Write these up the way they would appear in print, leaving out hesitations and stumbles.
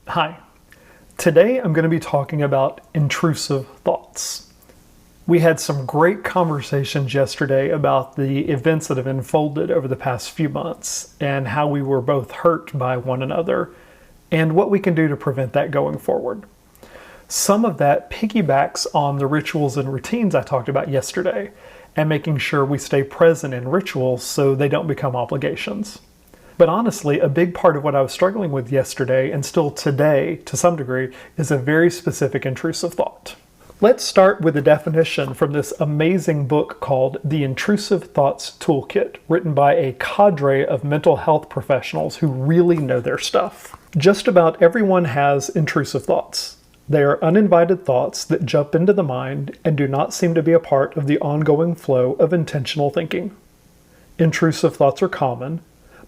Hi. Today I'm going to be talking about intrusive thoughts. We had some great conversations yesterday about the events that have unfolded over the past few months and how we were both hurt by one another and what we can do to prevent that going forward. Some of that piggybacks on the rituals and routines I talked about yesterday and making sure we stay present in rituals so they don't become obligations. But honestly, a big part of what I was struggling with yesterday, and still today to some degree, is a very specific intrusive thought. Let's start with a definition from this amazing book called The Intrusive Thoughts Toolkit, written by a cadre of mental health professionals who really know their stuff. Just about everyone has intrusive thoughts. They are uninvited thoughts that jump into the mind and do not seem to be a part of the ongoing flow of intentional thinking. Intrusive thoughts are common,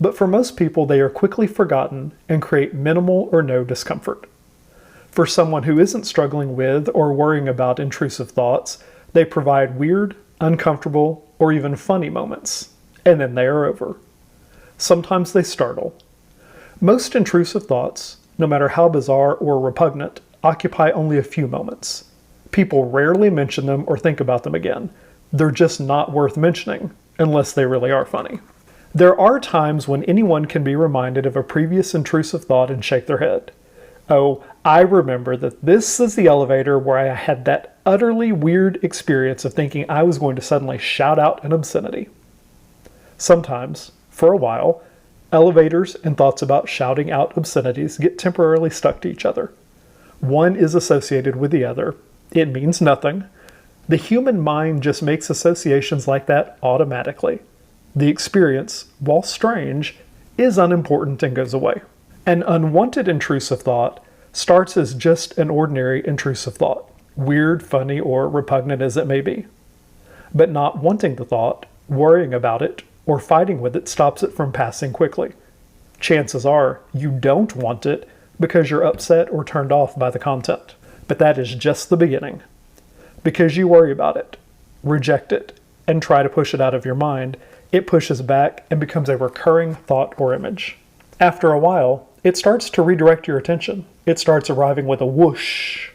but for most people, they are quickly forgotten and create minimal or no discomfort. For someone who isn't struggling with or worrying about intrusive thoughts, they provide weird, uncomfortable, or even funny moments, and then they are over. Sometimes they startle. Most intrusive thoughts, no matter how bizarre or repugnant, occupy only a few moments. People rarely mention them or think about them again. They're just not worth mentioning, unless they really are funny. There are times when anyone can be reminded of a previous intrusive thought and shake their head. Oh, I remember that this is the elevator where I had that utterly weird experience of thinking I was going to suddenly shout out an obscenity. Sometimes, for a while, elevators and thoughts about shouting out obscenities get temporarily stuck to each other. One is associated with the other. It means nothing. The human mind just makes associations like that automatically. The experience, while strange, is unimportant and goes away. An unwanted intrusive thought starts as just an ordinary intrusive thought, weird, funny, or repugnant as it may be. But not wanting the thought, worrying about it, or fighting with it stops it from passing quickly. Chances are you don't want it because you're upset or turned off by the content. But that is just the beginning. Because you worry about it, reject it, and try to push it out of your mind, it pushes back and becomes a recurring thought or image. After a while, it starts to redirect your attention. It starts arriving with a whoosh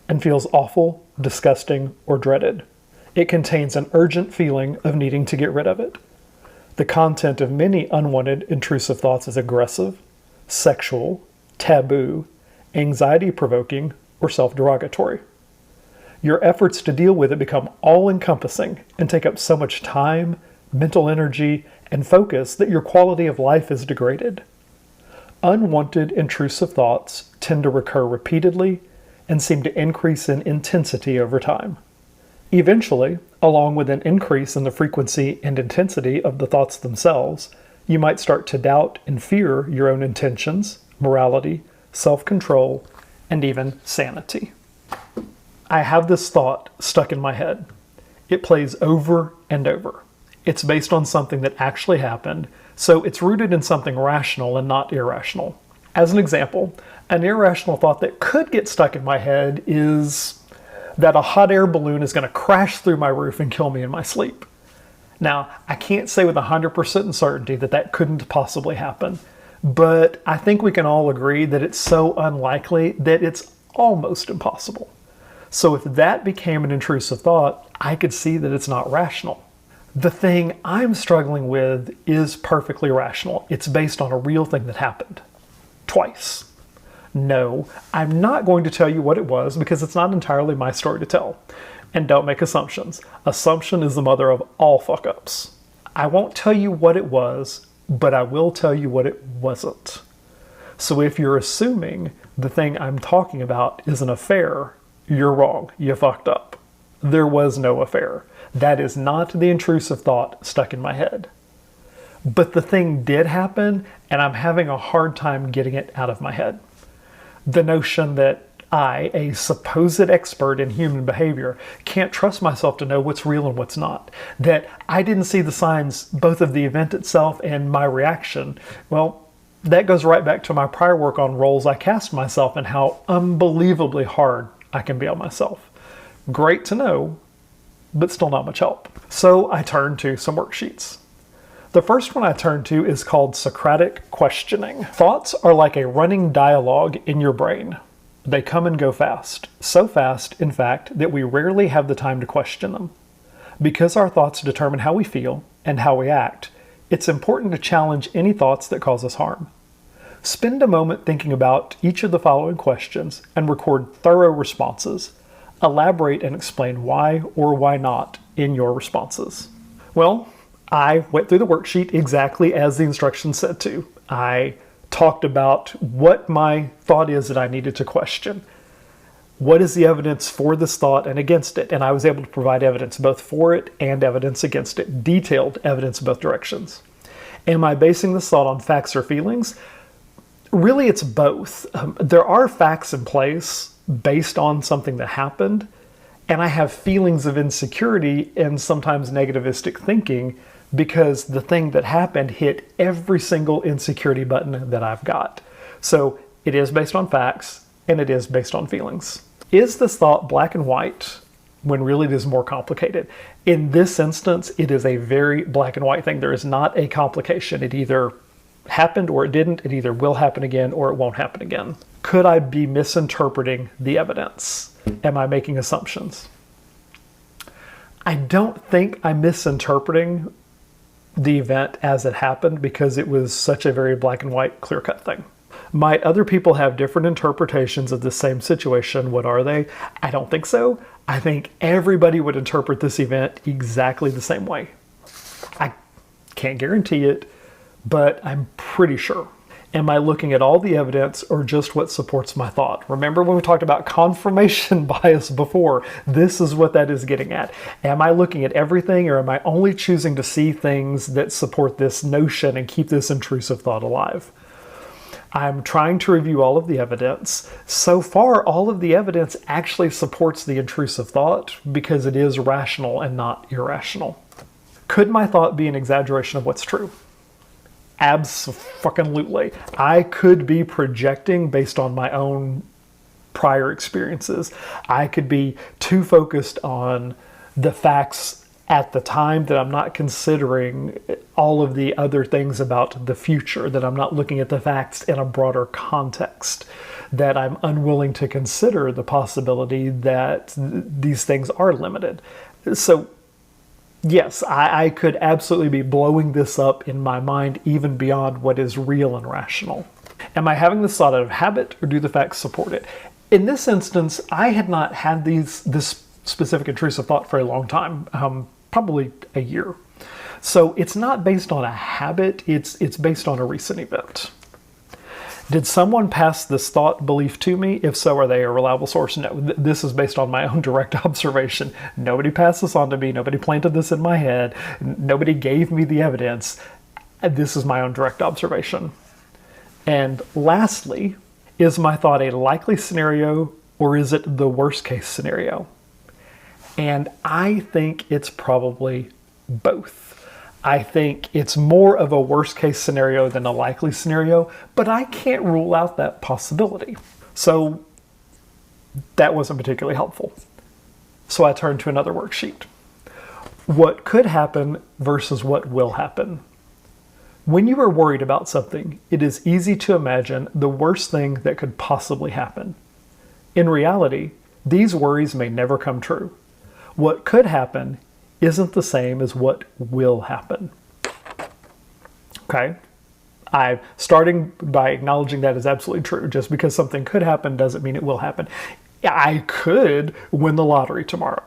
and feels awful, disgusting, or dreaded. It contains an urgent feeling of needing to get rid of it. The content of many unwanted intrusive thoughts is aggressive, sexual, taboo, anxiety-provoking, or self-derogatory. Your efforts to deal with it become all-encompassing and take up so much time, mental energy, and focus that your quality of life is degraded. Unwanted intrusive thoughts tend to recur repeatedly and seem to increase in intensity over time. Eventually, along with an increase in the frequency and intensity of the thoughts themselves, you might start to doubt and fear your own intentions, morality, self-control, and even sanity. I have this thought stuck in my head. It plays over and over. It's based on something that actually happened, so it's rooted in something rational and not irrational. As an example, an irrational thought that could get stuck in my head is that a hot air balloon is going to crash through my roof and kill me in my sleep. Now, I can't say with 100% certainty that that couldn't possibly happen, but I think we can all agree that it's so unlikely that it's almost impossible. So if that became an intrusive thought, I could see that it's not rational. The thing I'm struggling with is perfectly rational. It's based on a real thing that happened. Twice. No, I'm not going to tell you what it was because it's not entirely my story to tell. And don't make assumptions. Assumption is the mother of all fuck-ups. I won't tell you what it was, but I will tell you what it wasn't. So if you're assuming the thing I'm talking about is an affair, you're wrong. You fucked up. There was no affair. That is not the intrusive thought stuck in my head. But the thing did happen, and I'm having a hard time getting it out of my head. The notion that I, a supposed expert in human behavior, can't trust myself to know what's real and what's not. That I didn't see the signs, both of the event itself and my reaction. Well, that goes right back to my prior work on roles I cast myself and how unbelievably hard I can be on myself. Great to know, but still not much help. So I turned to some worksheets. The The first one I turn to is called Socratic questioning. Thoughts are like a running dialogue in your brain. They come and go fast. So fast, in fact, that we rarely have the time to question them. Because our thoughts determine how we feel and how we act, it's important to challenge any thoughts that cause us harm. Spend a moment thinking about each of the following questions and record thorough responses. Elaborate and explain why or why not in your responses. Well, I went through the worksheet exactly as the instructions said to. I talked about what my thought is that I needed to question. What is the evidence for this thought and against it? And I was able to provide evidence both for it and evidence against it, detailed evidence in both directions. Am I basing this thought on facts or feelings? Really, it's both. There are facts in place based on something that happened, and I have feelings of insecurity and sometimes negativistic thinking because the thing that happened hit every single insecurity button that I've got. So it is based on facts and it is based on feelings. Is this thought black and white when really it is more complicated? In this instance, it is a very black and white thing. There is not a complication. It either happened or it didn't. It either will happen again or it won't happen again. Could I be misinterpreting the evidence? Am I making assumptions? I don't think I'm misinterpreting the event as it happened because it was such a very black and white, clear-cut thing. Might other people have different interpretations of the same situation? What are they? I don't think so. I think everybody would interpret this event exactly the same way. I can't guarantee it, but I'm pretty sure. Am I looking at all the evidence or just what supports my thought? Remember when we talked about confirmation bias before? This is what that is getting at. Am I looking at everything or am I only choosing to see things that support this notion and keep this intrusive thought alive? I'm trying to review all of the evidence. So far, all of the evidence actually supports the intrusive thought because it is rational and not irrational. Could my thought be an exaggeration of what's true? Abso-fucking-lutely. I could be projecting based on my own prior experiences. I could be too focused on the facts at the time that I'm not considering all of the other things about the future, that I'm not looking at the facts in a broader context, that I'm unwilling to consider the possibility that these things are limited. So yes, I could absolutely be blowing this up in my mind even beyond what is real and rational. Am I having this thought out of habit or do the facts support it? In this instance, I had not had this specific intrusive thought for a long time, probably a year. So it's not based on a habit, it's based on a recent event. Did someone pass this thought belief to me? If so, are they a reliable source? No, this is based on my own direct observation. Nobody passed this on to me. Nobody planted this in my head. Nobody gave me the evidence. This is my own direct observation. And lastly, is my thought a likely scenario or is it the worst case scenario? And I think it's probably both. I think it's more of a worst case scenario than a likely scenario, but I can't rule out that possibility. So that wasn't particularly helpful. So I turned to another worksheet. What could happen versus what will happen. When you are worried about something, it is easy to imagine the worst thing that could possibly happen. In reality, these worries may never come true. What could happen isn't the same as what will happen. Okay? I'm starting by acknowledging that is absolutely true. Just because something could happen doesn't mean it will happen. I could win the lottery tomorrow.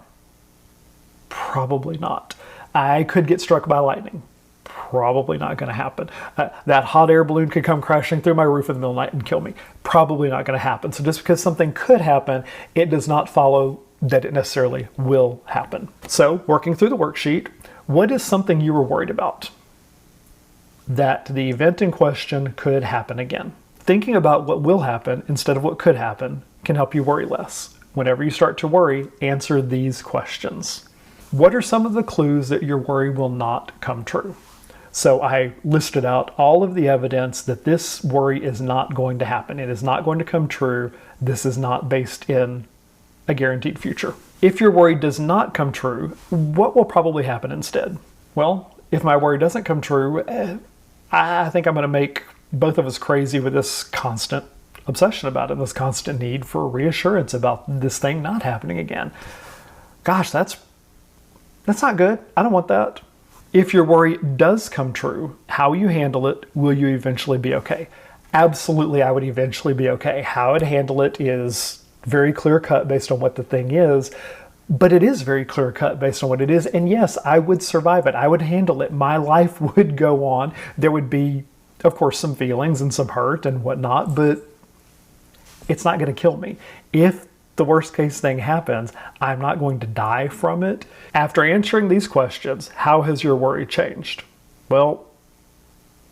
Probably not. I could get struck by lightning. Probably not going to happen. That hot air balloon could come crashing through my roof in the middle of the night and kill me. Probably not going to happen. So just because something could happen, it does not follow that it necessarily will happen. So working through the worksheet, what is something you were worried about? That the event in question could happen again. Thinking about what will happen instead of what could happen can help you worry less. Whenever you start to worry, answer these questions. What are some of the clues that your worry will not come true? So I listed out all of the evidence that this worry is not going to happen. It is not going to come true. This is not based in a guaranteed future. If your worry does not come true, what will probably happen instead? Well, if my worry doesn't come true, I think I'm going to make both of us crazy with this constant obsession about it, this constant need for reassurance about this thing not happening again. Gosh, that's not good. I don't want that. If your worry does come true, how you handle it, will you eventually be okay? Absolutely, I would eventually be okay. How I'd handle it is very clear cut based on what the thing is, but it is very clear cut based on what it is. And yes, I would survive it. I would handle it. My life would go on. There would be, of course, some feelings and some hurt and whatnot, but it's not going to kill me. If the worst case thing happens, I'm not going to die from it. After answering these questions, how has your worry changed? Well,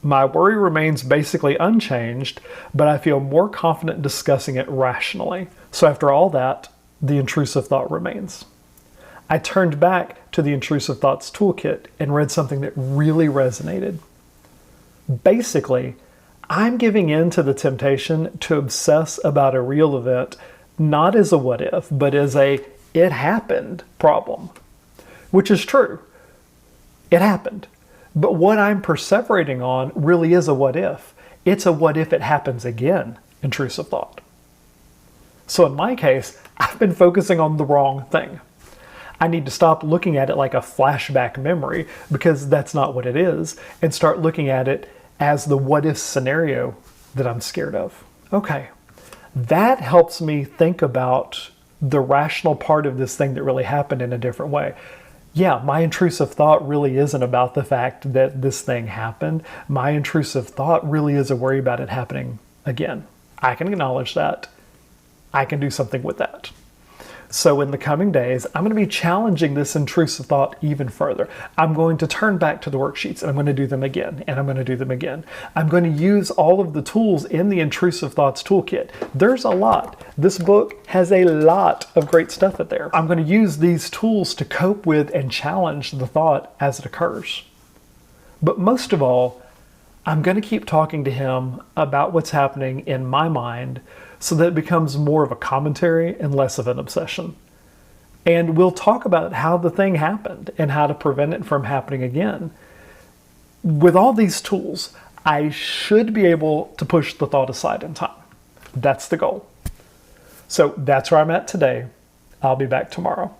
my worry remains basically unchanged, but I feel more confident discussing it rationally. So after all that, the intrusive thought remains. I turned back to the Intrusive Thoughts Toolkit and read something that really resonated. Basically, I'm giving in to the temptation to obsess about a real event, not as a what if, but as a it happened problem, which is true. It happened. But what I'm perseverating on really is a what if. It's a what if it happens again, intrusive thought. So in my case, I've been focusing on the wrong thing. I need to stop looking at it like a flashback memory, because that's not what it is, and start looking at it as the what if scenario that I'm scared of. Okay, that helps me think about the rational part of this thing that really happened in a different way. Yeah, my intrusive thought really isn't about the fact that this thing happened. My intrusive thought really is a worry about it happening again. I can acknowledge that. I can do something with that. So in the coming days, I'm going to be challenging this intrusive thought even further. I'm going to turn back to the worksheets and I'm going to do them again, and I'm going to do them again. I'm going to use all of the tools in the Intrusive Thoughts Toolkit. There's a lot. This book has a lot of great stuff in there. I'm going to use these tools to cope with and challenge the thought as it occurs. But most of all, I'm going to keep talking to him about what's happening in my mind so that it becomes more of a commentary and less of an obsession. And we'll talk about how the thing happened and how to prevent it from happening again. With all these tools, I should be able to push the thought aside in time. That's the goal. So that's where I'm at today. I'll be back tomorrow.